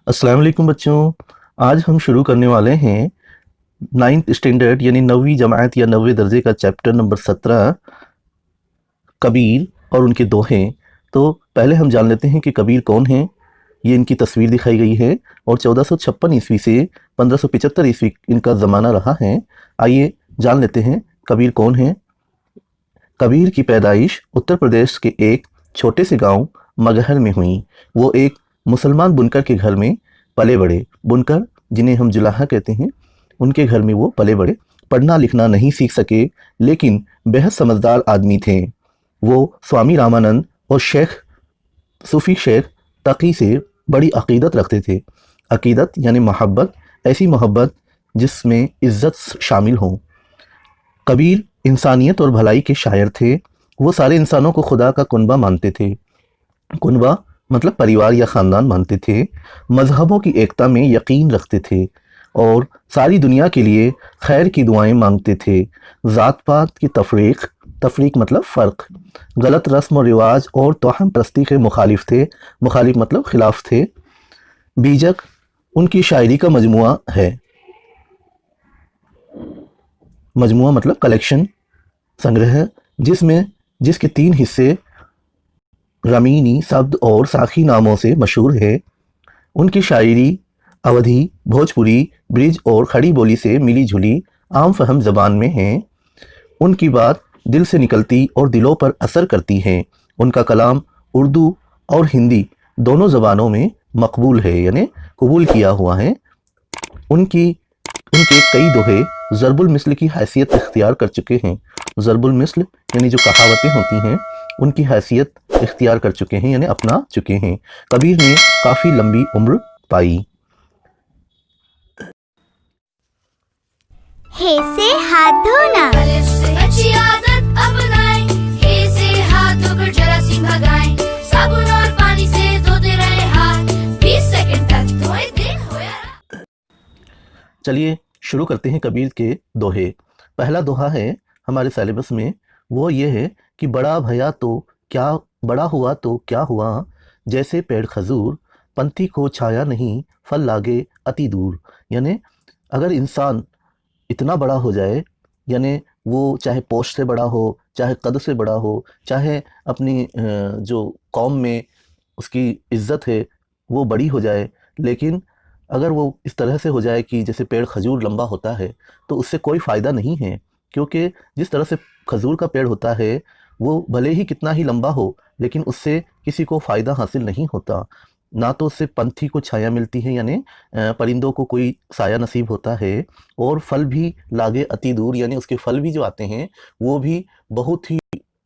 अस्सलाम वालेकुम बच्चों। आज हम शुरू करने वाले हैं 9th स्टैंडर्ड यानी 9वीं जमात या 9वें दर्जे का चैप्टर नंबर 17 कबीर और उनके दोहे। तो पहले हम जान लेते हैं कि कबीर कौन है। ये इनकी तस्वीर दिखाई गई है और 1456 ईस्वी से 1575 ईस्वी इनका ज़माना रहा है। आइए जान लेते हैं कबीर कौन है। कबीर की पैदाइश उत्तर प्रदेश के एक छोटे से गांव मगहर में हुई। वो एक मुसलमान बुनकर के घर में पले बड़े। बुनकर जिन्हें हम जुलाहा कहते हैं, उनके घर में वो पले बड़े। पढ़ना लिखना नहीं सीख सके, लेकिन बेहद समझदार आदमी थे। वो स्वामी रामानंद और सूफी शेख तकी से बड़ी अकीदत रखते थे। अकीदत यानी मोहब्बत, ऐसी मोहब्बत जिसमें इज्जत शामिल हो। कबीर इंसानियत और भलाई के शायर थे। वो सारे इंसानों को खुदा का कुनबा मानते थे। कुनबा मतलब परिवार या ख़ानदान मानते थे। मजहबों की एकता में यकीन रखते थे और सारी दुनिया के लिए खैर की दुआएं मांगते थे। ज़ात पात की तफरीक मतलब फ़र्क, गलत रस्म और रिवाज और तोहम परस्ती के मुखालिफ थे। मुखालिफ मतलब खिलाफ थे। बीजक उनकी शायरी का मजमुआ है। मजमुआ मतलब कलेक्शन, संग्रह, जिसके 3 हिस्से रमीनी, शब्द और साखी नामों से मशहूर है। उनकी शायरी अवधी, भोजपुरी, ब्रिज और खड़ी बोली से मिली जुली आम फहम ज़बान में है। उनकी बात दिल से निकलती और दिलों पर असर करती है। उनका कलाम उर्दू और हिंदी दोनों ज़बानों में मकबूल है, यानी कबूल किया हुआ है। उनकी उनके कई दोहे ज़रबुल मिस्ल की हैसियत इख्तियार कर चुके हैं। ज़रबुल मिस्ल यानी जो कहावतें होती हैं, उनकी हैसियत इख्तियार कर चुके हैं, यानी अपना चुके हैं। कबीर ने काफ़ी लंबी उम्र पाई। हे से हाथ धोना। अलिफ से अच्छी आदत अपनाएं, हे से हाथ धोकर जरासीम भगाएं, साबुन और पानी से धोते रहे हाथ, 20 सेकंड तक धोए दिन हो या रात। चलिए शुरू करते हैं कबीर के दोहे। पहला दोहा है हमारे सिलेबस में, वो ये है कि बड़ा हुआ तो क्या हुआ, जैसे पेड़ खजूर, पंथी को छाया नहीं, फल लागे अति दूर। यानी अगर इंसान इतना बड़ा हो जाए, यानी वो चाहे पोस्ट से बड़ा हो, चाहे कद से बड़ा हो, चाहे अपनी जो कौम में उसकी इज्जत है वो बड़ी हो जाए, लेकिन अगर वो इस तरह से हो जाए कि जैसे पेड़ खजूर लंबा होता है, तो उससे कोई फ़ायदा नहीं है। क्योंकि जिस तरह से खजूर का पेड़ होता है, वो भले ही कितना ही लंबा हो, लेकिन उससे किसी को फ़ायदा हासिल नहीं होता। ना तो उससे पंछी को छाया मिलती है, यानी परिंदों को कोई साया नसीब होता है, और फल भी लागे अति दूर, यानी उसके फल भी जो आते हैं वो भी बहुत ही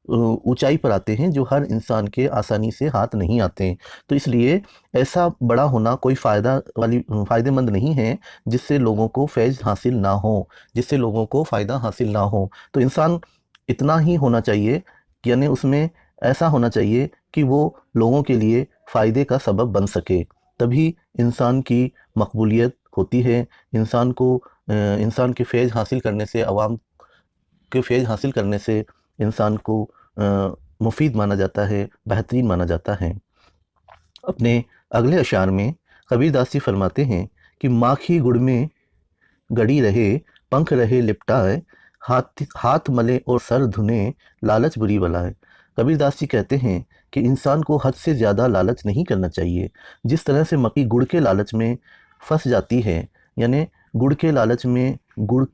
ऊंचाई पर आते हैं, जो हर इंसान के आसानी से हाथ नहीं आते। तो इसलिए ऐसा बड़ा होना कोई फ़ायदेमंद नहीं है जिससे लोगों को फैज़ हासिल ना हो, जिससे लोगों को फ़ायदा हासिल ना हो। तो इंसान इतना ही होना चाहिए, यानी उसमें ऐसा होना चाहिए कि वो लोगों के लिए फ़ायदे का सबब बन सके। तभी इंसान की मकबूलियत होती है। इंसान के फैज़ हासिल करने से, अवाम के फैज़ हासिल करने से इंसान को मुफीद माना जाता है, बेहतरीन माना जाता है। अपने अगले अशार में कबीरदासी फरमाते हैं कि माखी गुड़ में गड़ी रहे, पंख रहे लिपटाए, हाथ मले और सर धुने, लालच बुरी बलाए। कबीरदासी कहते हैं कि इंसान को हद से ज़्यादा लालच नहीं करना चाहिए। जिस तरह से मक्खी गुड़ के लालच में फंस जाती है, यानी गुड़ के लालच में गुड़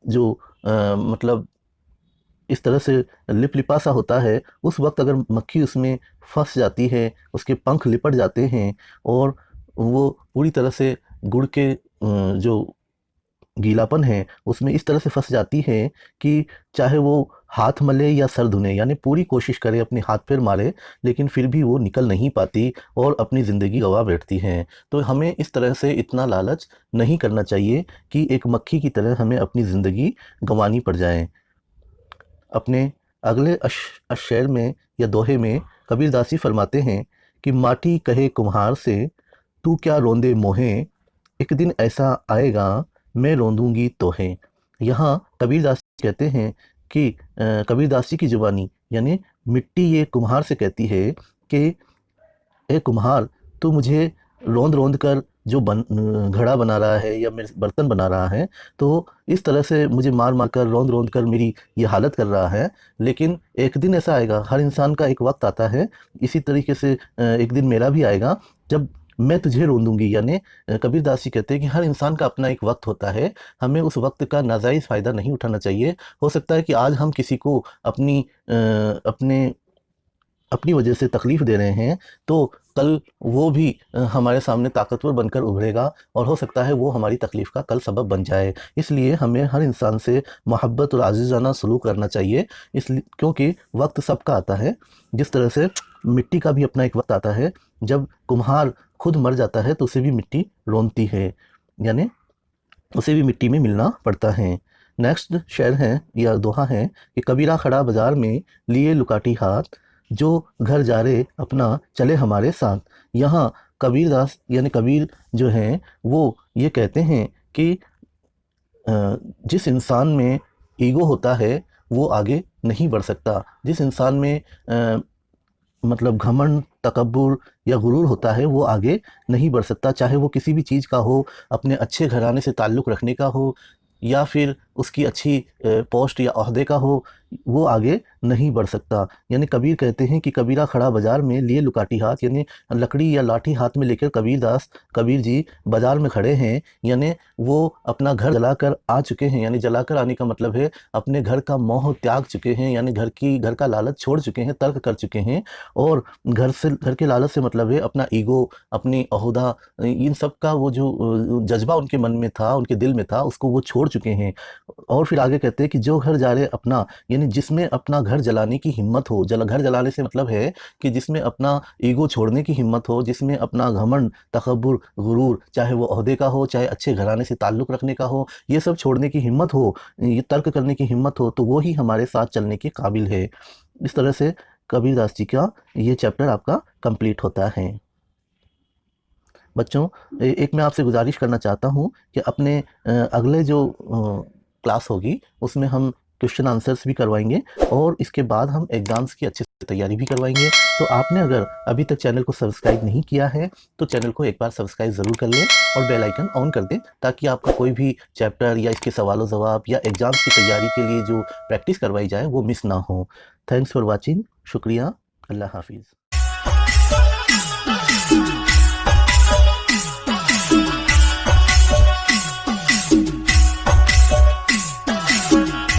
जो मतलब इस तरह से लिपलिपा सा होता है, उस वक्त अगर मक्खी उसमें फंस जाती है, उसके पंख लिपट जाते हैं और वो पूरी तरह से गुड़ के जो गीलापन है उसमें इस तरह से फंस जाती है कि चाहे वो हाथ मले या सर धुने, यानी पूरी कोशिश करे, अपने हाथ पैर मारे, लेकिन फिर भी वो निकल नहीं पाती और अपनी ज़िंदगी गंवा बैठती हैं। तो हमें इस तरह से इतना लालच नहीं करना चाहिए कि एक मक्खी की तरह हमें अपनी ज़िंदगी गंवानी पड़ जाए। अपने अगले शेर में या दोहे में कबीरदासी फरमाते हैं कि माटी कहे कुम्हार से, तू क्या रोंदे मोहे, एक दिन ऐसा आएगा मैं रोंदूंगी तोहे। यहाँ कबीरदासी कहते हैं कि कबीरदासी की ज़ुबानी, यानी मिट्टी ये कुम्हार से कहती है कि ए कुम्हार, तू मुझे रोंद रोंद कर जो घड़ा बना रहा है या मेरे बर्तन बना रहा है, तो इस तरह से मुझे मार मार कर रोंद रोंद कर मेरी ये हालत कर रहा है। लेकिन एक दिन ऐसा आएगा, हर इंसान का एक वक्त आता है, इसी तरीके से एक दिन मेरा भी आएगा जब मैं तुझे रोंदूंगी। यानी कबीर दास जी कहते हैं कि हर इंसान का अपना एक वक्त होता है, हमें उस वक्त का नाजायज़ फ़ायदा नहीं उठाना चाहिए। हो सकता है कि आज हम किसी को अपनी वजह से तकलीफ़ दे रहे हैं, तो कल वो भी हमारे सामने ताकतवर बनकर उभरेगा और हो सकता है वो हमारी तकलीफ़ का कल सबब बन जाए। इसलिए हमें हर इंसान से मोहब्बत और आज़िज़ाना सलूक करना चाहिए, इसलिए क्योंकि वक्त सबका आता है। जिस तरह से मिट्टी का भी अपना एक वक्त आता है, जब कुम्हार खुद मर जाता है तो उसे भी मिट्टी रोंदती है, यानी उसे भी मिट्टी में मिलना पड़ता है। नेक्स्ट शेर है या दोहा है कि कबीरा खड़ा बाज़ार में लिए लुकाटी हाथ, जो घर जा रे अपना चले हमारे साथ। यहाँ कबीर दास यानी कबीर जो हैं वो ये कहते हैं कि जिस इंसान में ईगो होता है वो आगे नहीं बढ़ सकता। जिस इंसान में मतलब घमंड, तकब्बुर या गुरूर होता है वो आगे नहीं बढ़ सकता, चाहे वो किसी भी चीज़ का हो, अपने अच्छे घराने से ताल्लुक़ रखने का हो या फिर उसकी अच्छी पोस्ट या ओहदे का हो, वो आगे नहीं बढ़ सकता। यानी कबीर कहते हैं कि कबीरा खड़ा बाज़ार में लिए लुकाटी हाथ, यानी लकड़ी या लाठी हाथ में लेकर कबीर जी बाज़ार में खड़े हैं, यानी वो अपना घर जलाकर आ चुके हैं। यानी जलाकर आने का मतलब है अपने घर का मोह त्याग चुके हैं, यानी घर का लालच छोड़ चुके हैं, तर्क कर चुके हैं। और घर के लालच से मतलब है अपना ईगो, अपनी ओहदा, इन सब का वो जो जज्बा उनके मन में था, उनके दिल में था, उसको वो छोड़ चुके हैं। और फिर आगे कहते हैं कि जो घर जा रहे अपना, यानी जिसमें अपना घर जलाने की हिम्मत हो। घर जलाने से मतलब है कि जिसमें अपना ईगो छोड़ने की हिम्मत हो, जिसमें अपना घमंड, तकब्बुर, गुरूर, चाहे वो ओहदे का हो, चाहे अच्छे घराने से ताल्लुक़ रखने का हो, ये सब छोड़ने की हिम्मत हो, ये तर्क करने की हिम्मत हो, तो वो ही हमारे साथ चलने के काबिल है। इस तरह से कबीर दास जी का ये चैप्टर आपका कंप्लीट होता है। बच्चों, एक मैं आपसे गुजारिश करना चाहता हूँ कि अपने अगले जो क्लास होगी उसमें हम क्वेश्चन आंसर्स भी करवाएंगे और इसके बाद हम एग्ज़ाम्स की अच्छे से तैयारी भी करवाएंगे। तो आपने अगर अभी तक चैनल को सब्सक्राइब नहीं किया है तो चैनल को एक बार सब्सक्राइब ज़रूर कर लें और बेल आइकन ऑन कर दें, ताकि आपका कोई भी चैप्टर या इसके सवालों जवाब या एग्ज़ाम्स की तैयारी के लिए जो प्रैक्टिस करवाई जाए वो मिस ना हो। Thanks for watching. शुक्रिया। अल्लाह हाफिज़।